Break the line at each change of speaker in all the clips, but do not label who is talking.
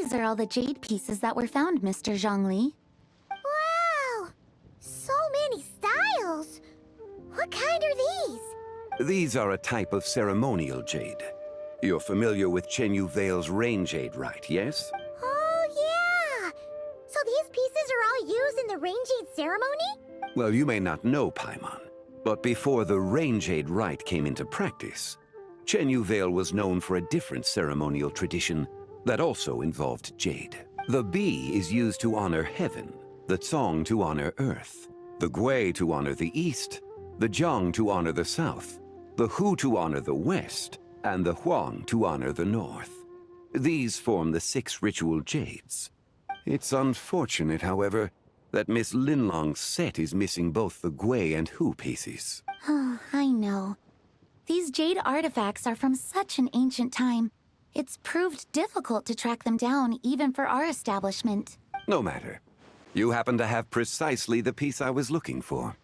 These are all the jade pieces that were found, Mr. Zhongli.
Wow! So many styles! What kind are these?
These are a type of ceremonial jade. You're familiar with Chenyu Vale's rain jade, right, yes?
Oh, yeah! So these pieces are all used in the rain jade ceremony?
Well, you may not know, Paimon, but before the rain jade rite came into practice, Chenyu Vale was known for a different ceremonial tradition that also involved jade. The Bi is used to honor heaven, the Tsong to honor earth, the Gui to honor the east, the Jiang to honor the south, the Hu to honor the west, and the Huang to honor the north. These form the 6 ritual jades. It's unfortunate, however, that Miss Linlong's set is missing both the Gui and Hu pieces.
Oh, I know. These jade artifacts are from such an ancient time. It's proved difficult to track them down, even for our establishment.
No matter. You happen to have precisely the piece I was looking for.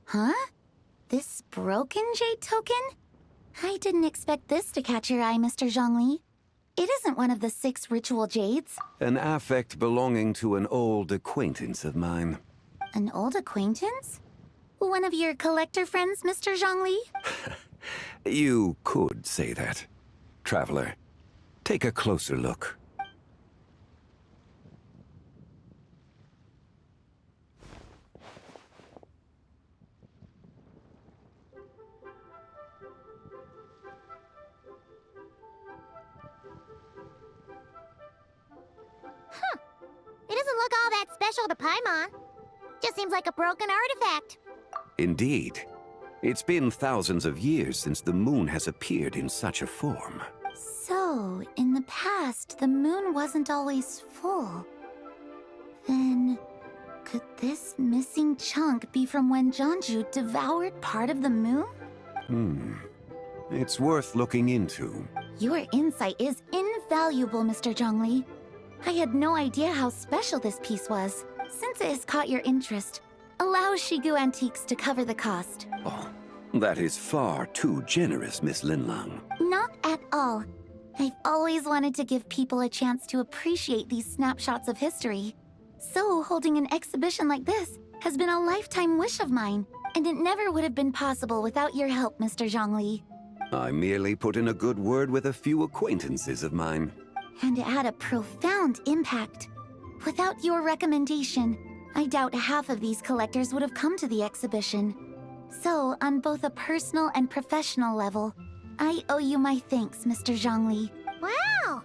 Huh? This broken jade token? I didn't expect this to catch your eye, Mr. Zhongli. It isn't one of the 6 ritual jades.
An affect belonging to an old acquaintance of mine.
An old acquaintance? One of your collector friends, Mr. Zhongli?
You could say that. Traveler, take a closer look.
It doesn't look all that special to Paimon. Just seems like a broken artifact.
Indeed. It's been thousands of years since the moon has appeared in such a form.
So, in the past, the moon wasn't always full. Then, could this missing chunk be from when Jianzhu devoured part of the moon?
It's worth looking into.
Your insight is invaluable, Mr. Zhongli. I had no idea how special this piece was. Since it has caught your interest, allow Shigu Antiques to cover the cost.
Oh, that is far too generous, Miss Linlang.
Not at all. I've always wanted to give people a chance to appreciate these snapshots of history. So holding an exhibition like this has been a lifetime wish of mine, and it never would have been possible without your help, Mr. Zhongli.
I merely put in a good word with a few acquaintances of mine.
And it had a profound impact. Without your recommendation, I doubt half of these collectors would have come to the exhibition. So, on both a personal and professional level, I owe you my thanks, Mr. Zhongli.
Wow!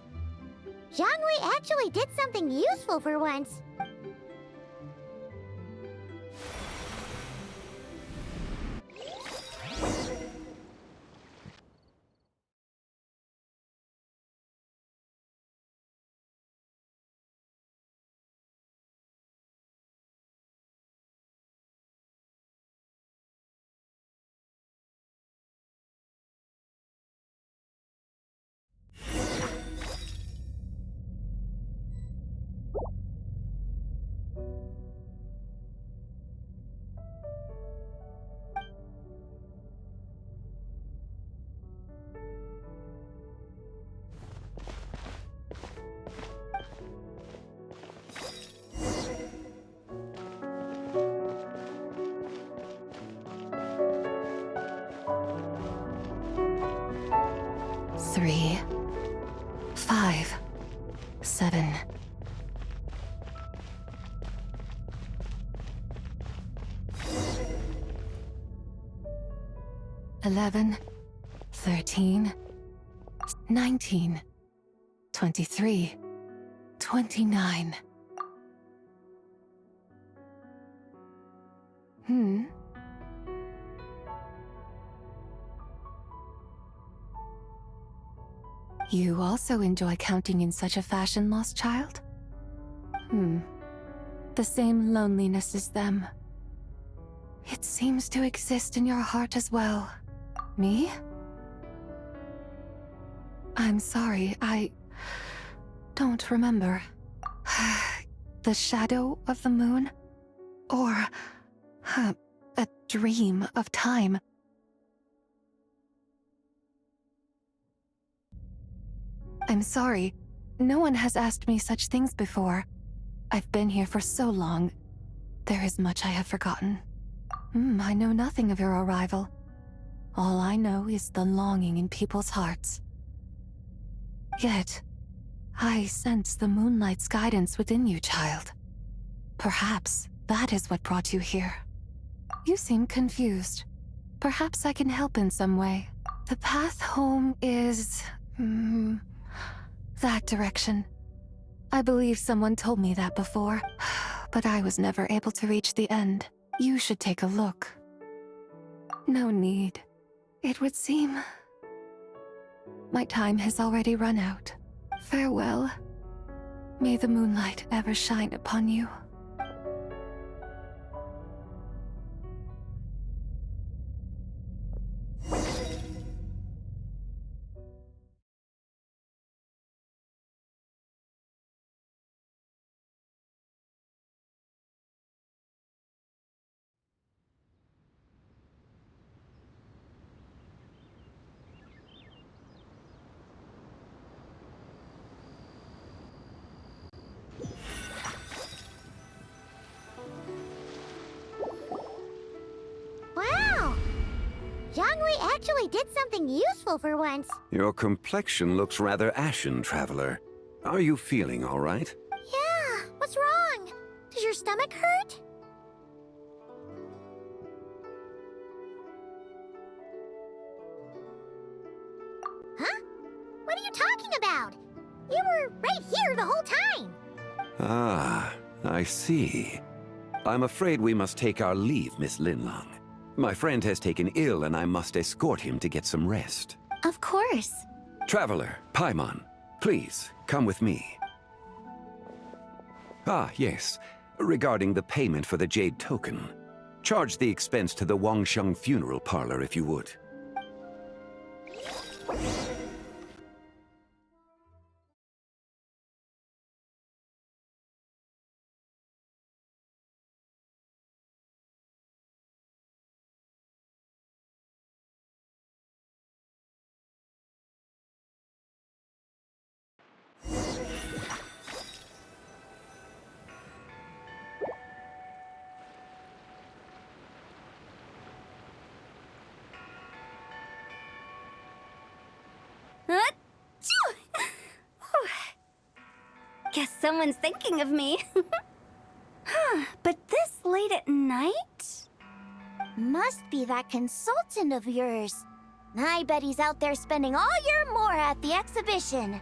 Zhongli actually did something useful for once.
Three, 5, 7. $11, 13, 19, 23, 29. You also enjoy counting in such a fashion, lost child? The same loneliness as them. It seems to exist in your heart as well. Me? I'm sorry, I don't remember. The shadow of the moon? Or a dream of time? I'm sorry. No one has asked me such things before. I've been here for so long. There is much I have forgotten. I know nothing of your arrival. All I know is the longing in people's hearts. Yet, I sense the moonlight's guidance within you, child. Perhaps that is what brought you here. You seem confused. Perhaps I can help in some way. The path home is... that direction. I believe someone told me that before, but I was never able to reach the end. You should take a look. No need. It would seem... my time has already run out. Farewell. May the moonlight ever shine upon you.
Wow! Jiangli actually did something useful for once.
Your complexion looks rather ashen, traveler. Are you feeling all right?
Yeah, what's wrong? Does your stomach hurt? Huh? What are you talking about? You were right here the whole time.
Ah, I see. I'm afraid we must take our leave, Miss Linlang. My friend has taken ill and I must escort him to get some rest.
Of course.
Traveler, Paimon, please, come with me. Ah, yes. Regarding the payment for the jade token. Charge the expense to the Wangsheng funeral parlor if you would.
Guess someone's thinking of me. But this late at night?
Must be that consultant of yours. I bet he's out there spending all year more at the exhibition.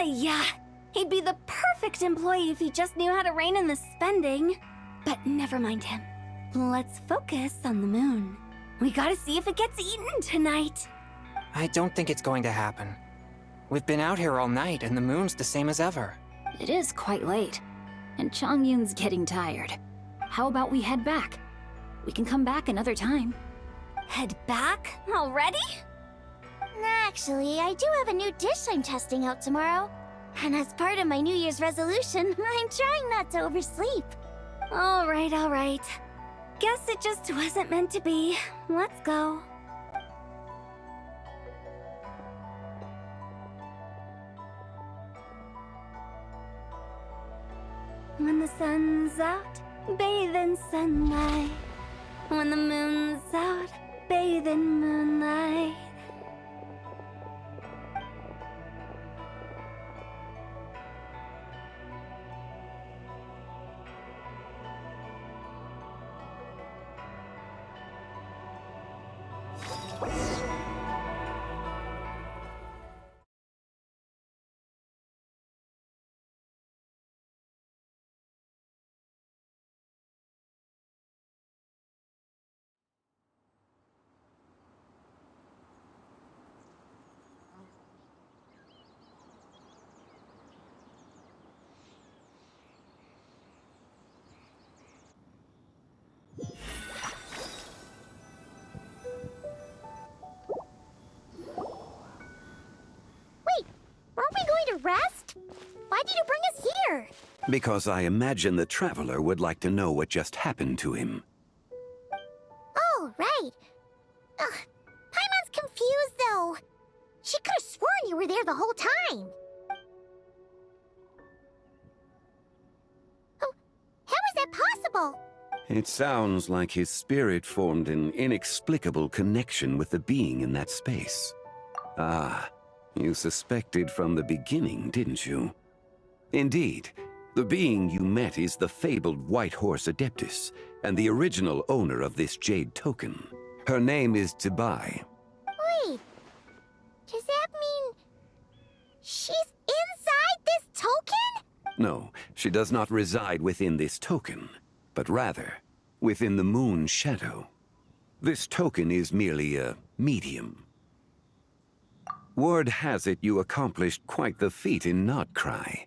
Yeah, he'd be the perfect employee if he just knew how to rein in the spending. But never mind him. Let's focus on the moon. We gotta see if it gets eaten tonight.
I don't think it's going to happen. We've been out here all night, and the moon's the same as ever.
It is quite late, and Chongyun's getting tired. How about we head back? We can come back another time.
Head back? Already?
Actually, I do have a new dish I'm testing out tomorrow. And as part of my New Year's resolution, I'm trying not to oversleep.
All right. Guess it just wasn't meant to be. Let's go. When the sun's out, bathe in sunlight. When the moon's out, bathe in moonlight.
Aren't we going to rest? Why did you bring us here?
Because I imagine the traveler would like to know what just happened to him.
Oh, right. Ugh, Paimon's confused, though. She could have sworn you were there the whole time. impossible.
It sounds like his spirit formed an inexplicable connection with the being in that space. Ah, you suspected from the beginning, didn't you? Indeed, the being you met is the fabled White Horse Adeptus, and the original owner of this jade token. Her name is Zibai.
Wait, does that mean she's inside this token?
No, she does not reside within this token, but rather within the moon's shadow. This token is merely a medium. Word has it you accomplished quite the feat in Nodcry.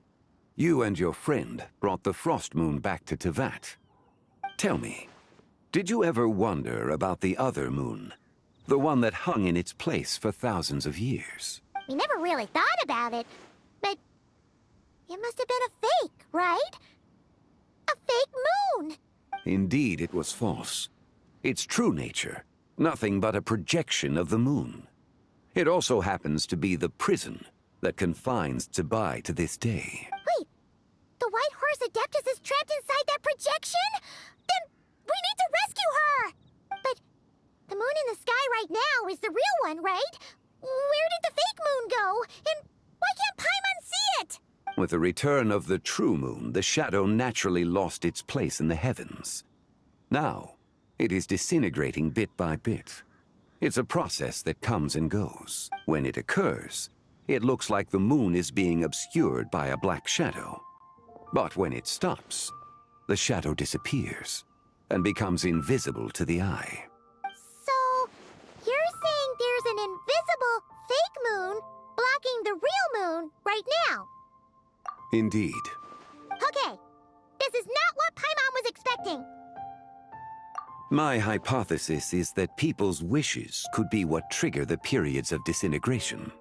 You and your friend brought the Frost Moon back to Teyvat. Tell me, did you ever wonder about the other moon? The one that hung in its place for thousands of years?
We never really thought about it, but it must have been a fake, right? A fake moon!
Indeed, it was false. Its true nature, nothing but a projection of the moon. It also happens to be the prison that confines Zibai to this day.
Wait, the White Horse Adeptus is trapped inside that projection? Then we need to rescue her! But the moon in the sky right now is the real one, right? Where did the fake moon go? And why can't Paimon see it?
With the return of the true moon, the shadow naturally lost its place in the heavens. Now, it is disintegrating bit by bit. It's a process that comes and goes. When it occurs, it looks like the moon is being obscured by a black shadow. But when it stops, the shadow disappears and becomes invisible to the eye.
So, you're saying there's an invisible fake moon blocking the real moon right now?
Indeed.
Okay, this is not what Paimon was expecting.
My hypothesis is that people's wishes could be what trigger the periods of disintegration.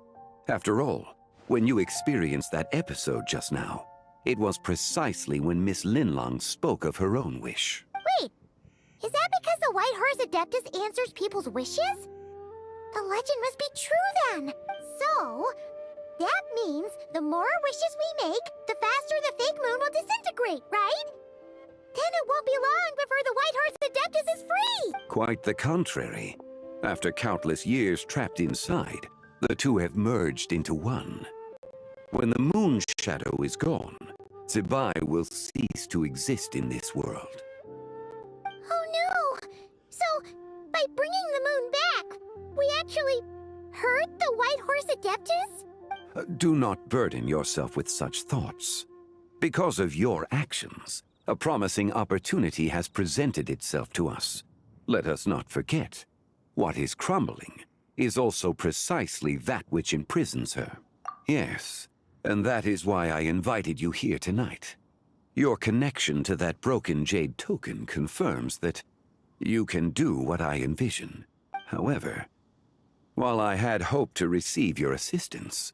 After all, when you experienced that episode just now, it was precisely when Miss Linlong spoke of her own wish.
Wait, is that because the White Horse Adeptus answers people's wishes? The legend must be true then. So, that means the more wishes we make, the faster the fake moon will disintegrate, right? Then it won't be long before the White Horse Adeptus is free!
Quite the contrary. After countless years trapped inside, the two have merged into one. When the moon's shadow is gone, Zibai will cease to exist in this world.
Oh no! So, by bringing the moon back, we actually hurt the White Horse Adeptus?
Do not burden yourself with such thoughts. Because of your actions, a promising opportunity has presented itself to us. Let us not forget, what is crumbling is also precisely that which imprisons her. Yes, and that is why I invited you here tonight. Your connection to that broken jade token confirms that you can do what I envision. However, while I had hoped to receive your assistance,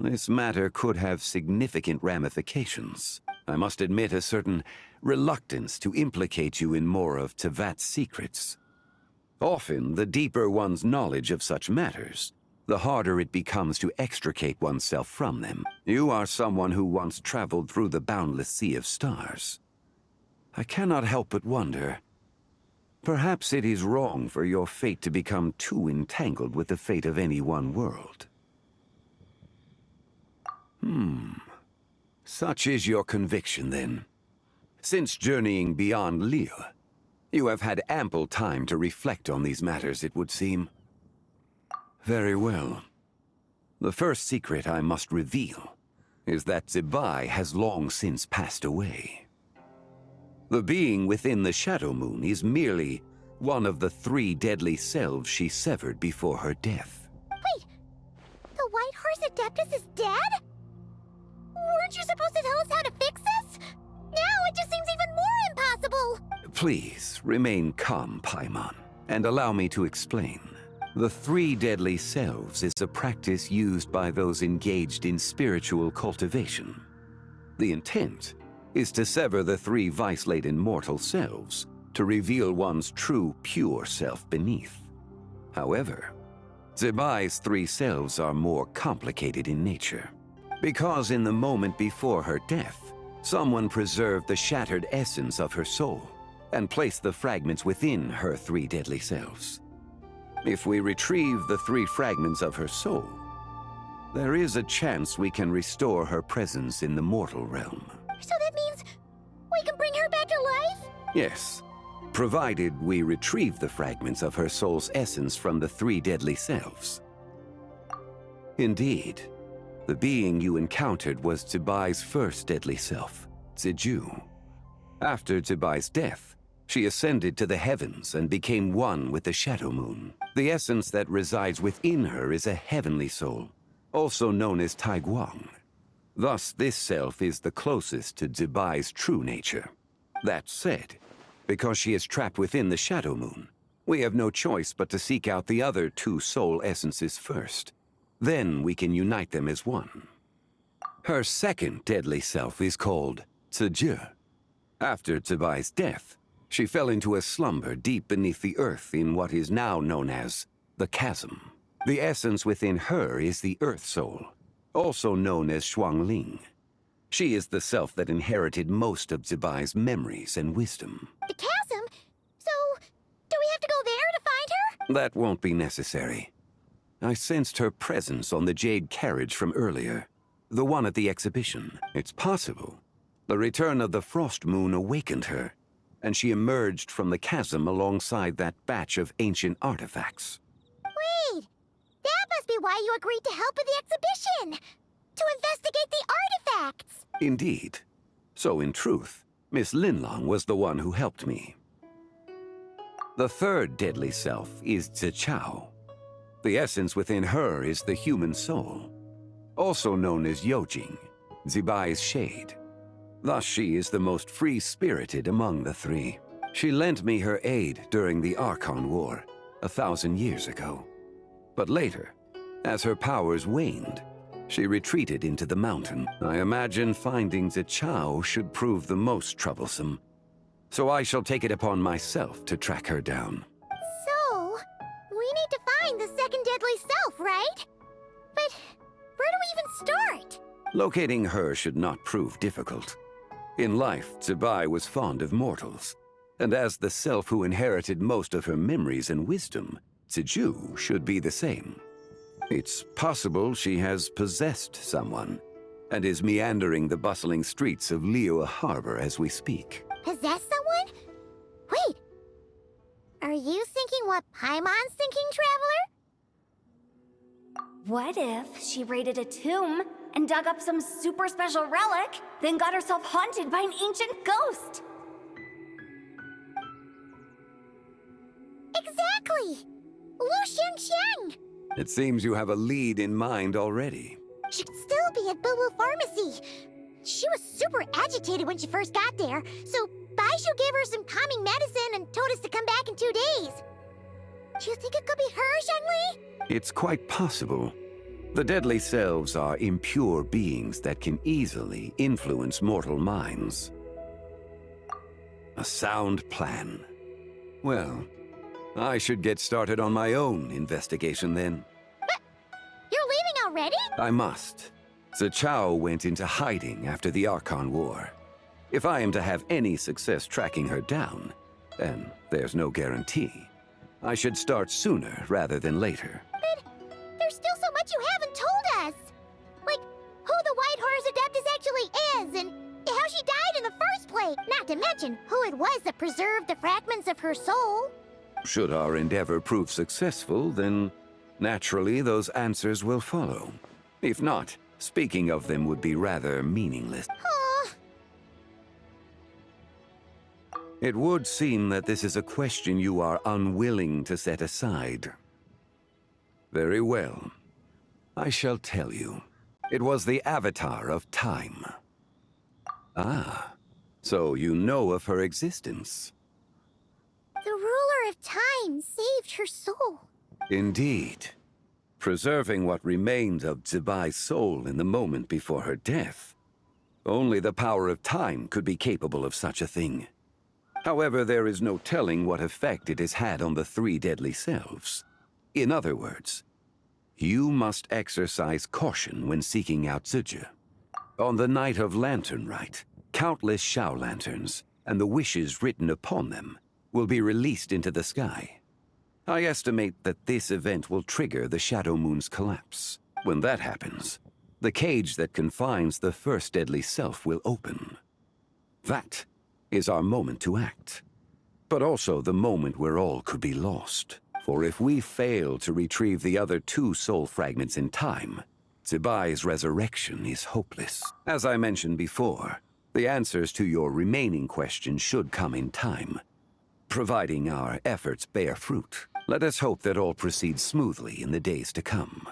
this matter could have significant ramifications. I must admit a certain reluctance to implicate you in more of Teyvat's secrets. Often, the deeper one's knowledge of such matters, the harder it becomes to extricate oneself from them. You are someone who once traveled through the boundless sea of stars. I cannot help but wonder, perhaps it is wrong for your fate to become too entangled with the fate of any one world. Such is your conviction, then. Since journeying beyond Liyue, you have had ample time to reflect on these matters, it would seem. Very well. The first secret I must reveal is that Zibai has long since passed away. The being within the Shadow Moon is merely one of the 3 deadly selves she severed before her death.
Wait, the White Horse Adeptus is dead? Weren't you supposed to tell us how to fix this? Now it just seems even more impossible!
Please, remain calm, Paimon, and allow me to explain. The 3 deadly selves is a practice used by those engaged in spiritual cultivation. The intent is to sever the 3 vice-laden mortal selves to reveal one's true, pure self beneath. However, Zibai's 3 selves are more complicated in nature. Because in the moment before her death, someone preserved the shattered essence of her soul, and place the fragments within her 3 deadly selves. If we retrieve the 3 fragments of her soul, there is a chance we can restore her presence in the mortal realm.
So that means we can bring her back to life?
Yes, provided we retrieve the fragments of her soul's essence from the 3 deadly selves. Indeed, the being you encountered was Zibai's first deadly self, Ziju. After Zibai's death, she ascended to the heavens and became one with the Shadow Moon. The essence that resides within her is a heavenly soul, also known as Taiguang. Thus, this self is the closest to Zibai's true nature. That said, because she is trapped within the Shadow Moon, we have no choice but to seek out the other 2 soul essences first. Then we can unite them as one. Her second deadly self is called Ziju. After Zibai's death, she fell into a slumber deep beneath the earth in what is now known as the Chasm. The essence within her is the Earth Soul, also known as Shuangling. She is the self that inherited most of Zibai's memories and wisdom.
The chasm? So, do we have to go there to find her?
That won't be necessary. I sensed her presence on the jade carriage from earlier, the one at the exhibition. It's possible the return of the Frost Moon awakened her, and she emerged from the chasm alongside that batch of ancient artifacts.
Wait! That must be why you agreed to help with the exhibition! To investigate the artifacts!
Indeed. So in truth, Miss Linlong was the one who helped me. The third deadly self is Zichao. The essence within her is the human soul, also known as Yojing, Zibai's shade. Thus she is the most free-spirited among the 3. She lent me her aid during the Archon War, 1,000 years ago. But later, as her powers waned, she retreated into the mountain. I imagine finding Zichao should prove the most troublesome, so I shall take it upon myself to track her down.
So, we need to find the second deadly self, right? But where do we even start?
Locating her should not prove difficult. In life, Zibai was fond of mortals, and as the self who inherited most of her memories and wisdom, Ziju should be the same. It's possible she has possessed someone, and is meandering the bustling streets of Liyue Harbor as we speak.
Possess someone? Wait! Are you thinking what Paimon's thinking, Traveler?
What if she raided a tomb and dug up some super special relic, then got herself haunted by an ancient ghost?
Exactly! Lu Xiangqiang!
It seems you have a lead in mind already.
She'd still be at Boo Boo Pharmacy. She was super agitated when she first got there, so Baishu gave her some calming medicine and told us to come back in 2 days. Do you think it could be her, Zhengli?
It's quite possible. The deadly selves are impure beings that can easily influence mortal minds. A sound plan. Well, I should get started on my own investigation then.
But you're leaving already?
I must. Zichao went into hiding after the Archon War. If I am to have any success tracking her down, then there's no guarantee. I should start sooner rather than later.
But there's still so much you haven't told us. Like, who the White Horse Adeptus actually is, and how she died in the first place. Not to mention who it was that preserved the fragments of her soul.
Should our endeavor prove successful, then naturally those answers will follow. If not, speaking of them would be rather meaningless.
Aw.
It would seem that this is a question you are unwilling to set aside. Very well. I shall tell you. It was the Avatar of Time. Ah, so you know of her existence.
The ruler of time saved her soul.
Indeed. Preserving what remained of Zibai's soul in the moment before her death. Only the power of time could be capable of such a thing. However, there is no telling what effect it has had on the 3 deadly selves. In other words, you must exercise caution when seeking out Ziju. On the night of Lantern Rite, countless Shao lanterns, and the wishes written upon them will be released into the sky. I estimate that this event will trigger the Shadow Moon's collapse. When that happens, the cage that confines the first deadly self will open. That is our moment to act, but also the moment where all could be lost. For if we fail to retrieve the other 2 soul fragments in time, Zibai's resurrection is hopeless. As I mentioned before, the answers to your remaining questions should come in time, providing our efforts bear fruit. Let us hope that all proceeds smoothly in the days to come.